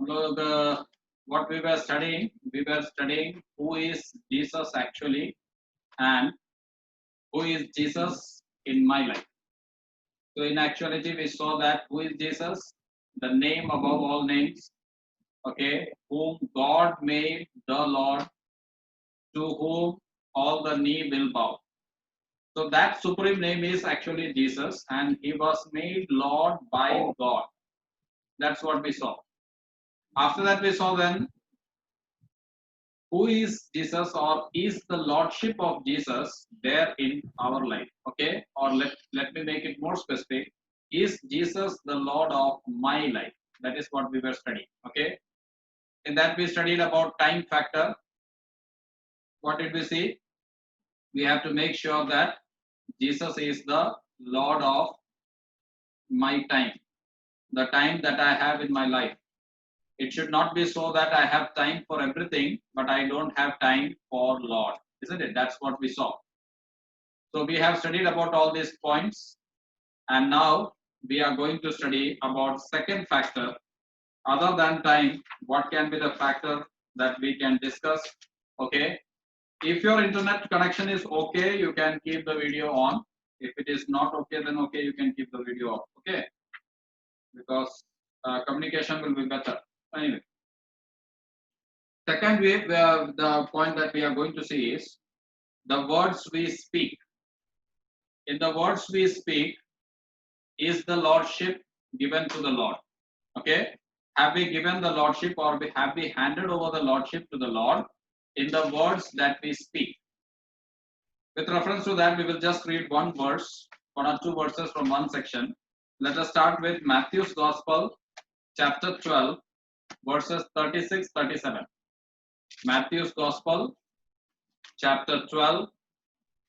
लोग what we were studying who is Jesus actually and who is Jesus in my life. So in actuality we saw that who is Jesus, the name above all names, okay, whom God made the Lord, to whom all the knee will bow. So that supreme name is actually Jesus, and he was made Lord by God. That's what we saw. After that we saw then who is Jesus, or is the lordship of Jesus there in our life, okay? Or let me make it more specific. Is Jesus the Lord of my life? That is what we were studying, okay? In that we studied about time factor. What did we see? We have to make sure that Jesus is the Lord of my time, the time that I have in my life. It should not be so that I have time for everything, but I don't have time for Lord, isn't it? That's what we saw. So we have studied about all these points, and now we are going to study about second factor. Other than time, what can be the factor that we can discuss? Okay. If your internet connection is okay, you can keep the video on. If it is not okay, then okay, you can keep the video off. Okay. Because communication will be better. Anyway. Second way, the point that we are going to see is the words we speak. In the words we speak, is the lordship given to the Lord? Okay. Have we given the lordship, or have we handed over the lordship to the Lord in the words that we speak? With reference to that, we will just read one verse, one or two verses from one section. Let us start with Matthew's Gospel, chapter 12, verses 36-37. Matthew's Gospel, chapter 12,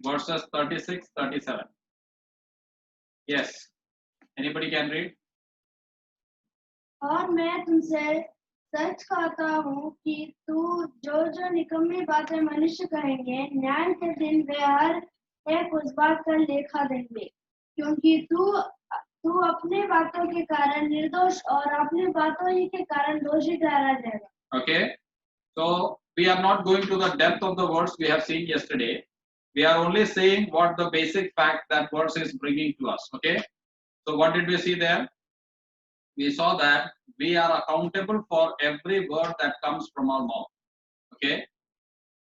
verses 36-37. Yes. Anybody can read? और मैं तुमसे सच कहता हूँ कि तू जो जो निकम्मी बातें मनुष्य कहेंगे, न्याय के दिन वे हर एक उस बात का लेखा देंगे, क्योंकि तू अपने बातों के कारण निर्दोष और अपनी बातों ही के कारण दोषी ठहरा जाएगा. Okay. So we are not going to the depth of the words we have seen yesterday. We are only saying what the basic fact that verse is bringing to us. Okay. So what did we see there? We saw that we are accountable for every word that comes from our mouth. Okay.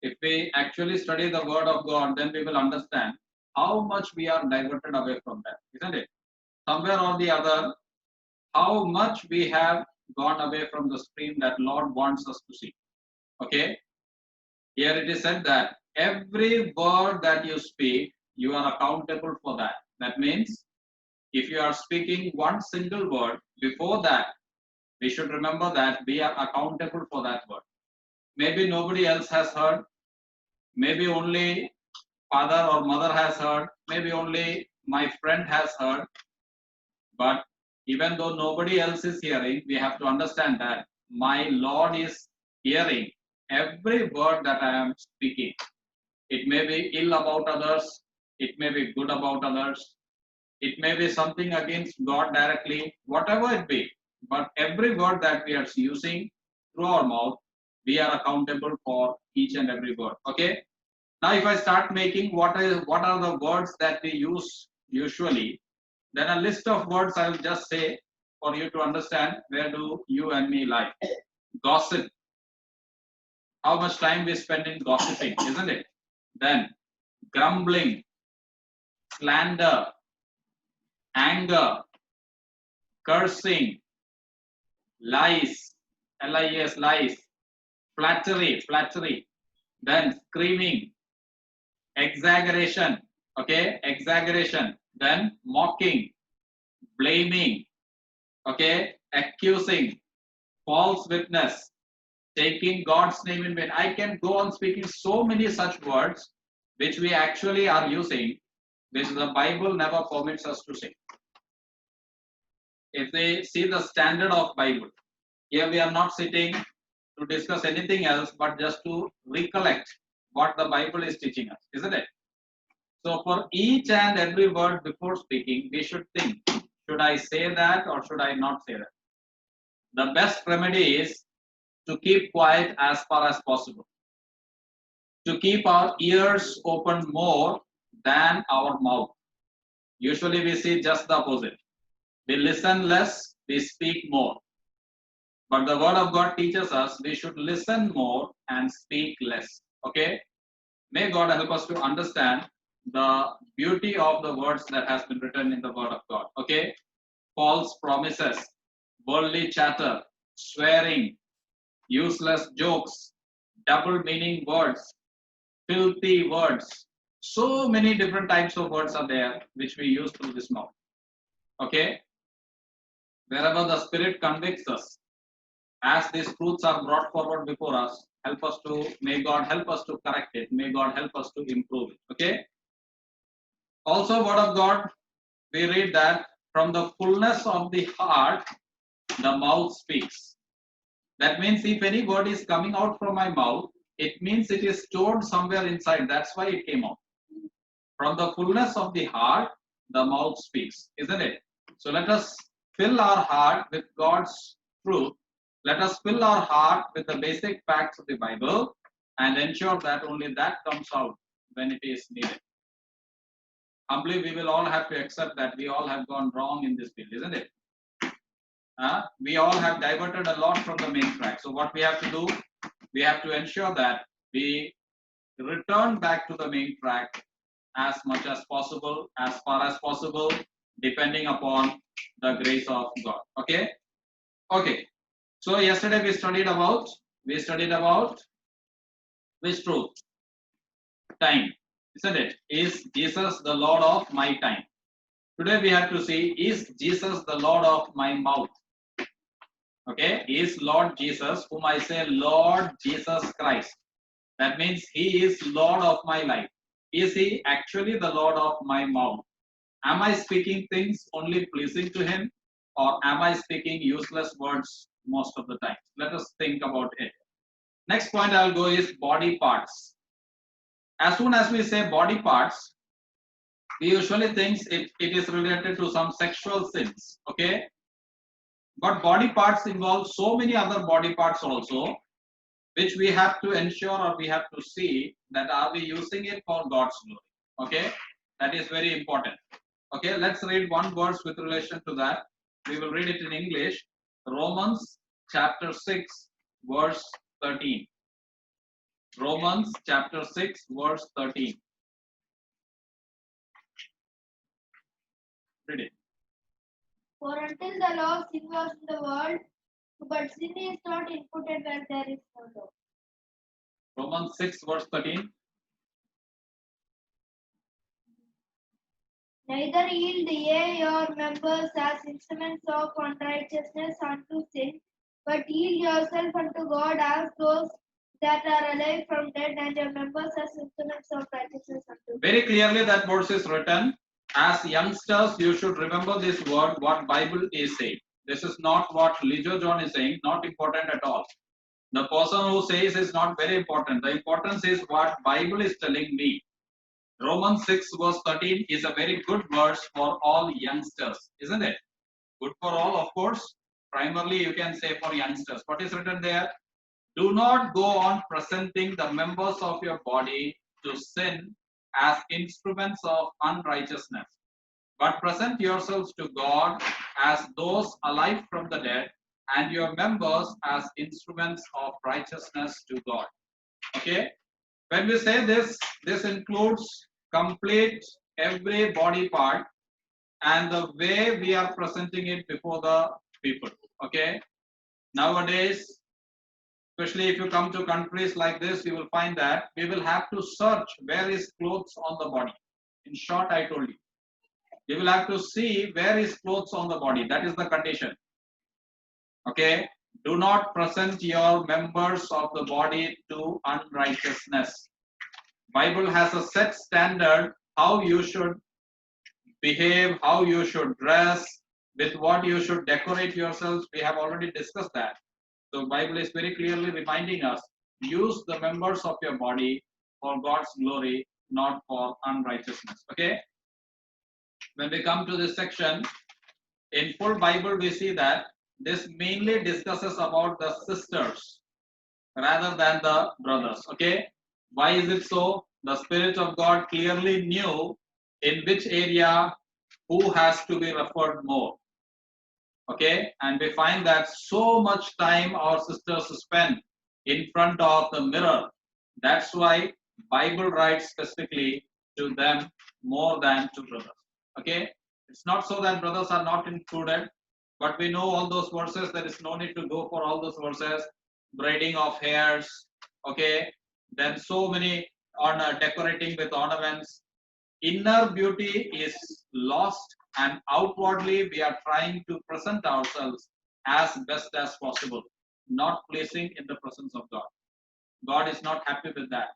If we actually study the word of God, then we will understand how much we are diverted away from that, isn't it? Somewhere or the other, how much we have gone away from the stream that Lord wants us to see. Okay. Here it is said that every word that you speak, you are accountable for that. That means if you are speaking one single word, before that, we should remember that we are accountable for that word. Maybe nobody else has heard. Maybe only father or mother has heard. Maybe only my friend has heard. But even though nobody else is hearing, we have to understand that my Lord is hearing every word that I am speaking. It may be ill about others. It may be good about others. It may be something against God directly, whatever it be. But every word that we are using through our mouth, we are accountable for each and every word. Okay. Now, if I start making what are the words that we use usually, then a list of words I will just say for you to understand where do you and me lie. Gossip. How much time we spend in gossiping, isn't it? Then grumbling, slander, anger, cursing, lies, lies, lies, flattery, then screaming, exaggeration, okay, exaggeration, then mocking, blaming, okay, accusing, false witness, taking God's name in vain. I can go on speaking so many such words which we actually are using, which the Bible never permits us to say. If they see the standard of Bible, here we are not sitting to discuss anything else but just to recollect what the Bible is teaching us, isn't it? So for each and every word before speaking, we should think, should I say that or should I not say that? the best remedy is to keep quiet as far as possible, to keep our ears open more than our mouth. Usually we see just the opposite. We listen less, we speak more. But the word of God teaches us we should listen more and speak less. Okay? May God help us to understand the beauty of the words that has been written in the word of God. Okay? False promises, worldly chatter, swearing, useless jokes, double meaning words, filthy words. So many different types of words are there which we use through this mouth. Okay? Wherever the Spirit convicts us, as these truths are brought forward before us, may God help us to correct it. May God help us to improve it. Okay? Also, word of God, we read that from the fullness of the heart, the mouth speaks. That means if any word is coming out from my mouth, it means it is stored somewhere inside. That's why it came out. From the fullness of the heart, the mouth speaks, isn't it? So let us fill our heart with God's truth. Let us fill our heart with the basic facts of the Bible and ensure that only that comes out when it is needed. Humbly, we will all have to accept that we all have gone wrong in this field, isn't it? We all have diverted a lot from the main track. So what we have to do, we have to ensure that we return back to the main track as much as possible, as far as possible, depending upon the grace of God. Okay? Okay. So yesterday we studied about which truth? Time. Isn't it? Is Jesus the Lord of my time? Today we have to see, is Jesus the Lord of my mouth? Okay? Is Lord Jesus, whom I say Lord Jesus Christ. That means he is Lord of my life. Is he actually the Lord of my mouth? Am I speaking things only pleasing to him, or am I speaking useless words most of the time? Let us think about it. Next point I'll go is body parts. As soon as we say body parts, we usually think it is related to some sexual sins. Okay? But body parts involve so many other body parts also, which we have to ensure or we have to see that are we using it for God's glory. Okay? That is very important. Okay, let's read one verse with relation to that. We will read it in English. Romans chapter 6, verse 13. Romans chapter 6, verse 13. Read it. For until the law, sin was in the world, but sin is not imputed where there is no law. Romans 6, verse 13. Neither yield ye your members as instruments of unrighteousness unto sin, but yield yourself unto God as those that are alive from dead, and your members as instruments of righteousness unto God. Very clearly that verse is written. As youngsters, you should remember this word, what Bible is saying. This is not what Lijo John is saying, not important at all. The person who says is not very important. The importance is what Bible is telling me. Romans 6 verse 13 is a very good verse for all youngsters, isn't it? Good for all, of course. Primarily, you can say for youngsters. What is written there? Do not go on presenting the members of your body to sin as instruments of unrighteousness, but present yourselves to God as those alive from the dead, and your members as instruments of righteousness to God. Okay? When we say this, this includes complete every body part and the way we are presenting it before the people. Okay? Nowadays, especially if you come to countries like this, you will find that we will have to search where is clothes on the body. In short, I told you. You will have to see where is clothes on the body. That is the condition. Okay? Do not present your members of the body to unrighteousness. Bible has a set standard how you should behave, how you should dress, with what you should decorate yourselves. We have already discussed that. So Bible is very clearly reminding us, use the members of your body for God's glory, not for unrighteousness. Okay? When we come to this section, in full Bible we see that this mainly discusses about the sisters rather than the brothers. Okay, why is it so? The Spirit of God clearly knew in which area who has to be referred more. Okay, and we find that so much time our sisters spend in front of the mirror. That's why Bible writes specifically to them more than to brothers. Okay, it's not so that brothers are not included, but we know all those verses. There is no need to go for all those verses. Braiding of hairs, okay, then so many on decorating with ornaments. Inner beauty is lost, and outwardly we are trying to present ourselves as best as possible, not placing in the presence of God. God is not happy with that.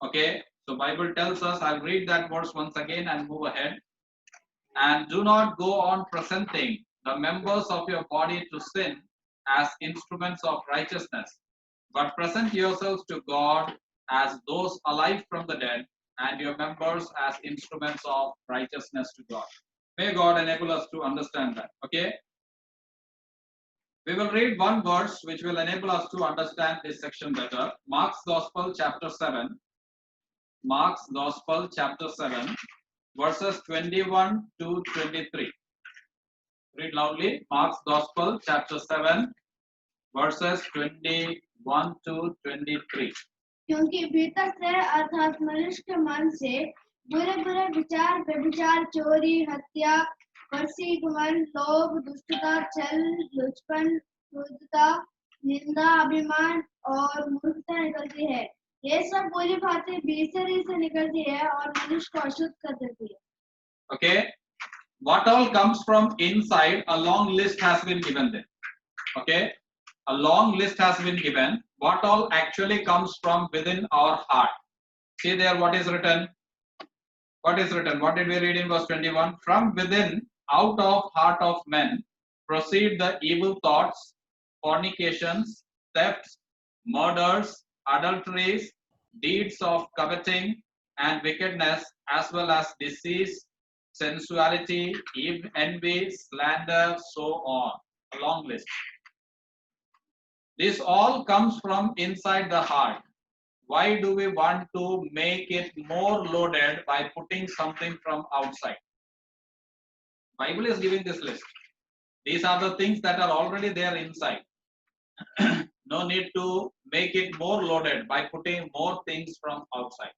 Okay, so Bible tells us, I'll read that verse once again and move ahead. And do not go on presenting the members of your body to sin as instruments of righteousness, but present yourselves to God as those alive from the dead, and your members as instruments of righteousness to God. May God enable us to understand that. Okay, we will read one verse which will enable us to understand this section better. Mark's Gospel, chapter 7. Mark's Gospel, chapter 7, verses 21 to 23. Read loudly. Mark's Gospel, chapter 7, verses 21 to 23. क्योंकि भीतर से अर्थात मनुष्य के मन से बुरे बुरे विचार, व्यभिचार, चोरी, हत्या, फर्सी, घमंड, लोभ, दुष्टता, छल, लुचपन, क्रोधता, निंदा, अभिमान और मूर्खता निकलती है। ये सब बुरी बातें भीतर से निकलती है और मनुष्य को अशुद्ध कर देती है। Okay, what all comes from inside, a long list has been given there. Okay, a long list has been given. What all actually comes from within our heart. See there what is written. What is written? What did we read in verse 21? From within, out of heart of men, proceed the evil thoughts, fornications, thefts, murders, adulteries, deeds of coveting and wickedness, as well as disease, sensuality, envy, slander, so on. A long list. This all comes from inside the heart. Why do we want to make it more loaded by putting something from outside? Bible is giving this list. These are the things that are already there inside. No need to make it more loaded by putting more things from outside.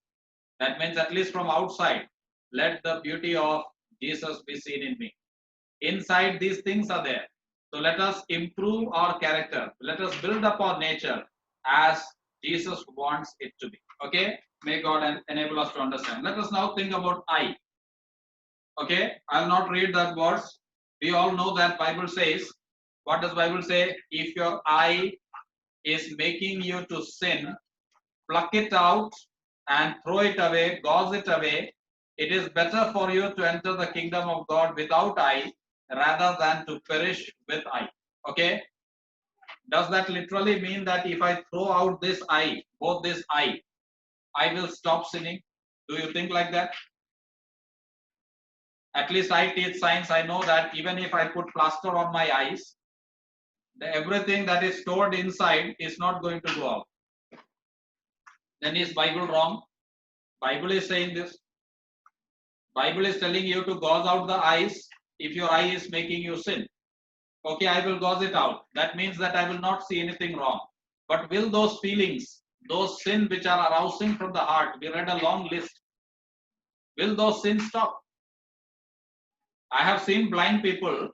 That means at least from outside, let the beauty of Jesus be seen in me. Inside these things are there. So let us improve our character. Let us build up our nature as Jesus wants it to be. Okay? May God enable us to understand. Let us now think about I. Okay? I'll not read that verse. We all know that Bible says, what does Bible say? If your eye is making you to sin, pluck it out and throw it away, gauze it away. It is better for you to enter the kingdom of God without eye rather than to perish with eye. Okay? Does that literally mean that if I throw out this eye, both this eye, I will stop sinning? Do you think like that? At least I teach science. I know that even if I put plaster on my eyes, everything that is stored inside is not going to go out. Then is Bible wrong? Bible is saying this. Bible is telling you to gauze out the eyes if your eye is making you sin. Okay, I will gauze it out. That means that I will not see anything wrong. But will those feelings, those sins which are arousing from the heart, we read a long list, will those sins stop? I have seen blind people,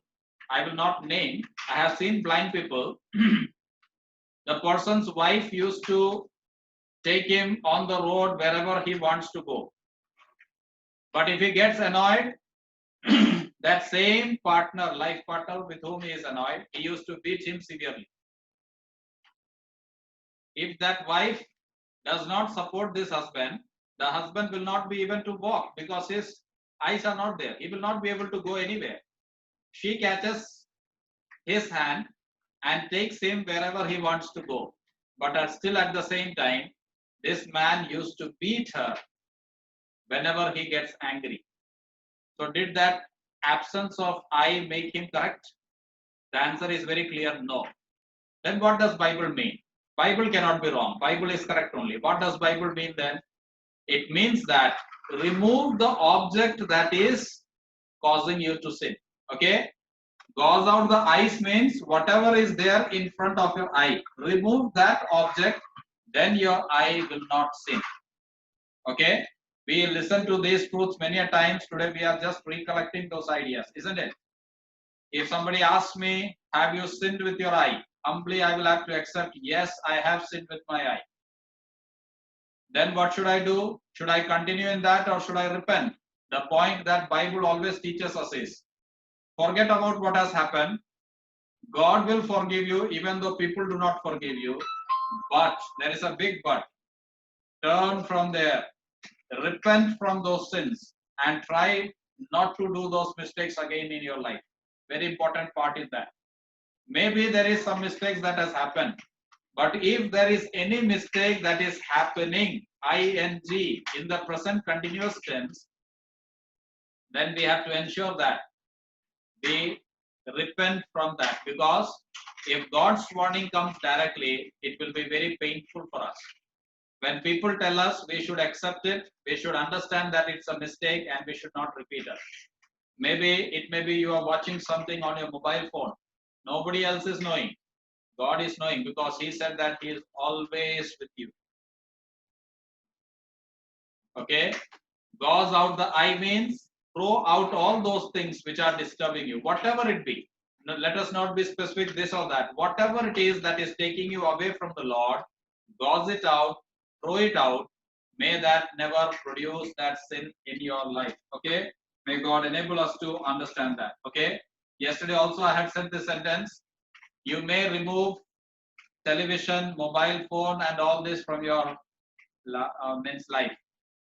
I will not name, I have seen blind people, the person's wife used to take him on the road wherever he wants to go. But if he gets annoyed, that same partner, life partner with whom he is annoyed, he used to beat him severely. If that wife does not support this husband, the husband will not be even to walk because his eyes are not there. He will not be able to go anywhere. She catches his hand and takes him wherever he wants to go. But still at the same time, this man used to beat her whenever he gets angry. So did that absence of eye make him correct? The answer is very clear, no. Then what does Bible mean? Bible cannot be wrong. Bible is correct only. What does Bible mean then? It means that remove the object that is causing you to sin. Okay? Gauze out the eyes means whatever is there in front of your eye. Remove that object, then your eye will not sin. Okay? We listen to these truths many a times. Today we are just recollecting those ideas, isn't it? If somebody asks me, have you sinned with your eye? Humbly I will have to accept, yes, I have sinned with my eye. Then what should I do? Should I continue in that or should I repent? The point that Bible always teaches us is, forget about what has happened. God will forgive you even though people do not forgive you. But there is a big but. Turn from there. Repent from those sins and try not to do those mistakes again in your life. Very important part is that. Maybe there is some mistakes that has happened. But if there is any mistake that is happening, ing, in the present continuous tense, then we have to ensure that we repent from that, because if God's warning comes directly, it will be very painful for us. When people tell us, we should accept it, we should understand that it's a mistake and we should not repeat it. Maybe it may be you are watching something on your mobile phone. Nobody else is knowing. God is knowing, because He said that He is always with you. Okay? Gauze out the eye means throw out all those things which are disturbing you, whatever it be. Let us not be specific this or that. Whatever it is that is taking you away from the Lord, gauze it out, throw it out. May that never produce that sin in your life. Okay? May God enable us to understand that. Okay? Yesterday also I had said this sentence. You may remove television, mobile phone and all this from your men's life.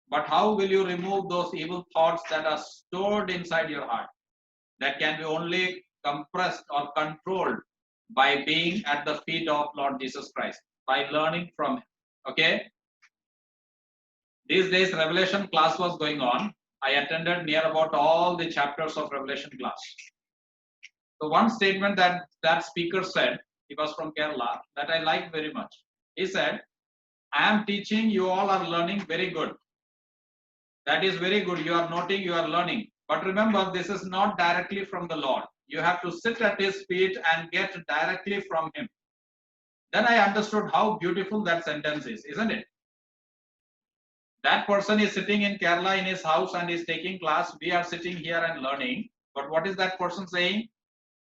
But how will you remove those evil thoughts that are stored inside your heart? That can be only compressed or controlled by being at the feet of Lord Jesus Christ, by learning from Him. Okay? These days, Revelation class was going on. I attended near about all the chapters of Revelation class. So one statement that speaker said, he was from Kerala, that I liked very much. He said, I am teaching, you all are learning very good. That is very good. You are noting, you are learning. But remember, this is not directly from the Lord. You have to sit at His feet and get directly from Him. Then I understood how beautiful that sentence is, isn't it? That person is sitting in Kerala in his house and is taking class. We are sitting here and learning. But what is that person saying?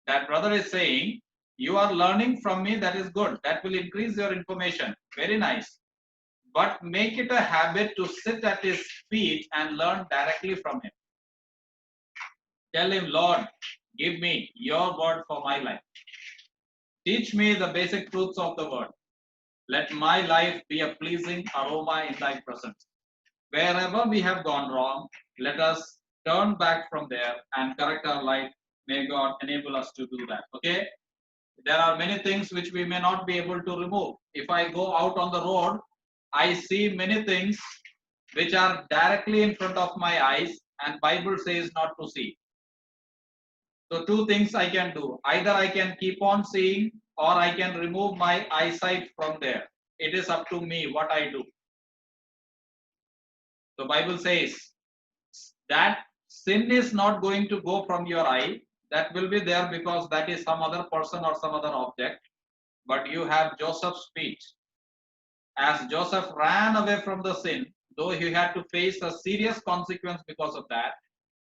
That brother is saying, you are learning from me, that is good. That will increase your information. Very nice. But make it a habit to sit at His feet and learn directly from Him. Tell Him, Lord, give me your word for my life. Teach me the basic truths of the word. Let my life be a pleasing aroma in Thy presence. Wherever we have gone wrong, let us turn back from there and correct our life. May God enable us to do that. Okay? There are many things which we may not be able to remove. If I go out on the road, I see many things which are directly in front of my eyes, and Bible says not to see. So two things I can do. Either I can keep on seeing or I can remove my eyesight from there. It is up to me what I do. The Bible says that sin is not going to go from your eye. That will be there because that is some other person or some other object. But you have Joseph's feet. As Joseph ran away from the sin, though he had to face a serious consequence because of that,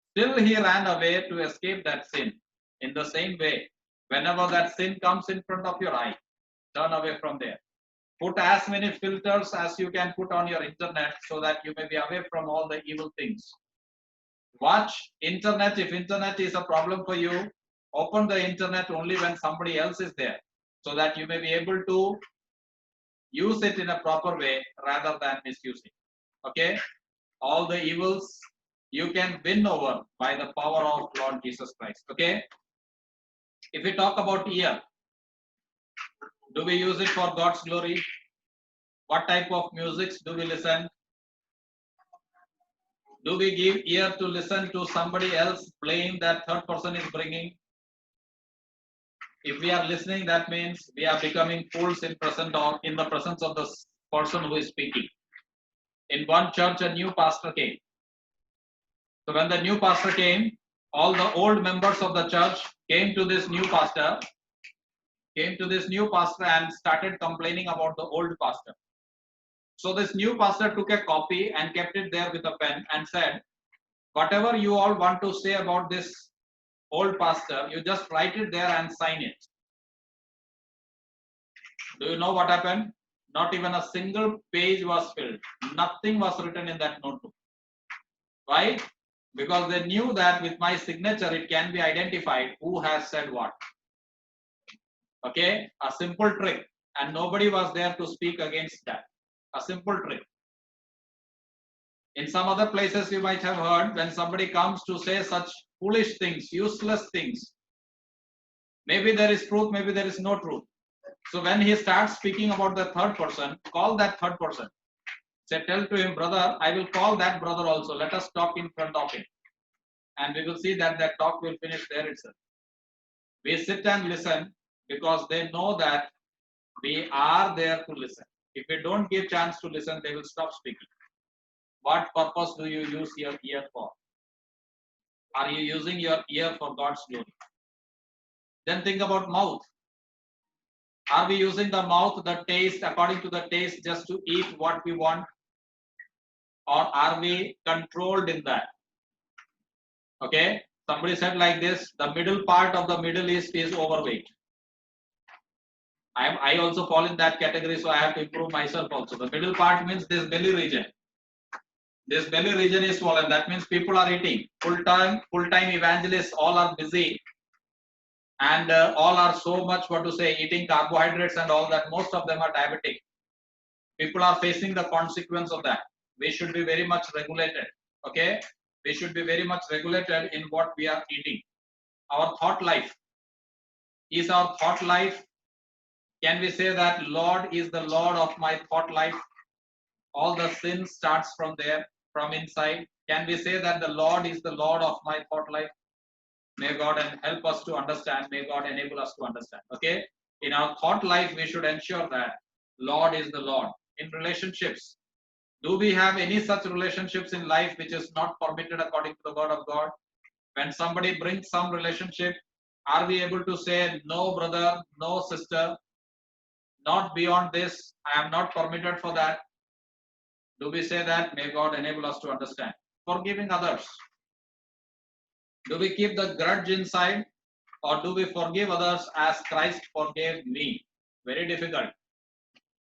still he ran away to escape that sin. In the same way, whenever that sin comes in front of your eye, turn away from there. Put as many filters as you can put on your internet so that you may be away from all the evil things. Watch internet. If internet is a problem for you, open the internet only when somebody else is there, so that you may be able to use it in a proper way rather than misuse it. Okay? All the evils you can win over by the power of Lord Jesus Christ. Okay? If we talk about ear, do we use it for God's glory? What type of music do we listen? Do we give ear to listen to somebody else playing that third person is bringing? If we are listening, that means we are becoming fools in the presence of the person who is speaking. In one church, a new pastor came. So when the new pastor came, all the old members of the church came to this new pastor and started complaining about the old pastor. So this new pastor took a copy and kept it there with a pen and said, whatever you all want to say about this old pastor, you just write it there and sign it. Do you know what happened? Not even a single page was filled. Nothing was written in that notebook. Why? Because they knew that with my signature, it can be identified who has said what. Okay, a simple trick, and nobody was there to speak against that. A simple trick. In some other places, you might have heard when somebody comes to say such foolish things, useless things. Maybe there is truth, maybe there is no truth. So when he starts speaking about the third person, call that third person. Say, tell to him, brother, I will call that brother also. Let us talk in front of him. And we will see that that talk will finish there itself. We sit and listen because they know that we are there to listen. If we don't give chance to listen, they will stop speaking. What purpose do you use your ear for? Are you using your ear for God's glory? Then think about mouth. Are we using the mouth, the taste, according to the taste, just to eat what we want? Or are we controlled in that? Okay, somebody said like this, the middle part of the Middle East is overweight. I also fall in that category, so I have to improve myself also. The middle part means this belly region. This belly region is swollen. That means people are eating. Full-time evangelists all are busy. And all are so much, eating carbohydrates and all that. Most of them are diabetic. People are facing the consequence of that. We should be very much regulated. Okay? We should be very much regulated in what we are eating. Our thought life. Is our thought life, can we say that Lord is the Lord of my thought life? All the sin starts from there, from inside. Can we say that the Lord is the Lord of my thought life? May God help us to understand. May God enable us to understand. Okay? In our thought life, we should ensure that Lord is the Lord. In relationships, do we have any such relationships in life which is not permitted according to the word of God? When somebody brings some relationship, are we able to say, no brother, no sister, not beyond this, I am not permitted for that? Do we say that? May God enable us to understand. Forgiving others. Do we keep the grudge inside, or do we forgive others as Christ forgave me? Very difficult.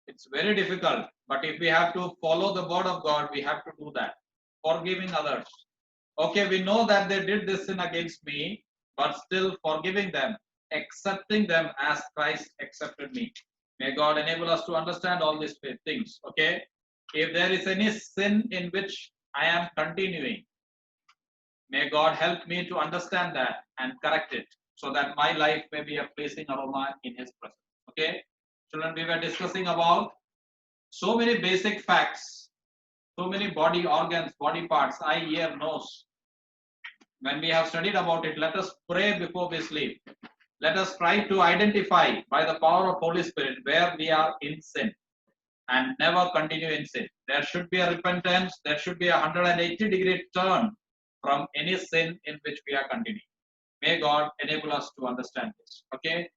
It's very difficult. But if we have to follow the word of God, we have to do that. Forgiving others. Okay, we know that they did this sin against me, but still forgiving them, accepting them as Christ accepted me. May God enable us to understand all these things. Okay? If there is any sin in which I am continuing, may God help me to understand that and correct it so that my life may be a pleasing aroma in His presence. Okay? Children, we were discussing about so many basic facts, so many body organs, body parts, eye, ear, nose. When we have studied about it, let us pray before we sleep. Let us try to identify by the power of Holy Spirit where we are in sin and never continue in sin. There should be a repentance. There should be a 180-degree turn from any sin in which we are continuing. May God enable us to understand this. Okay.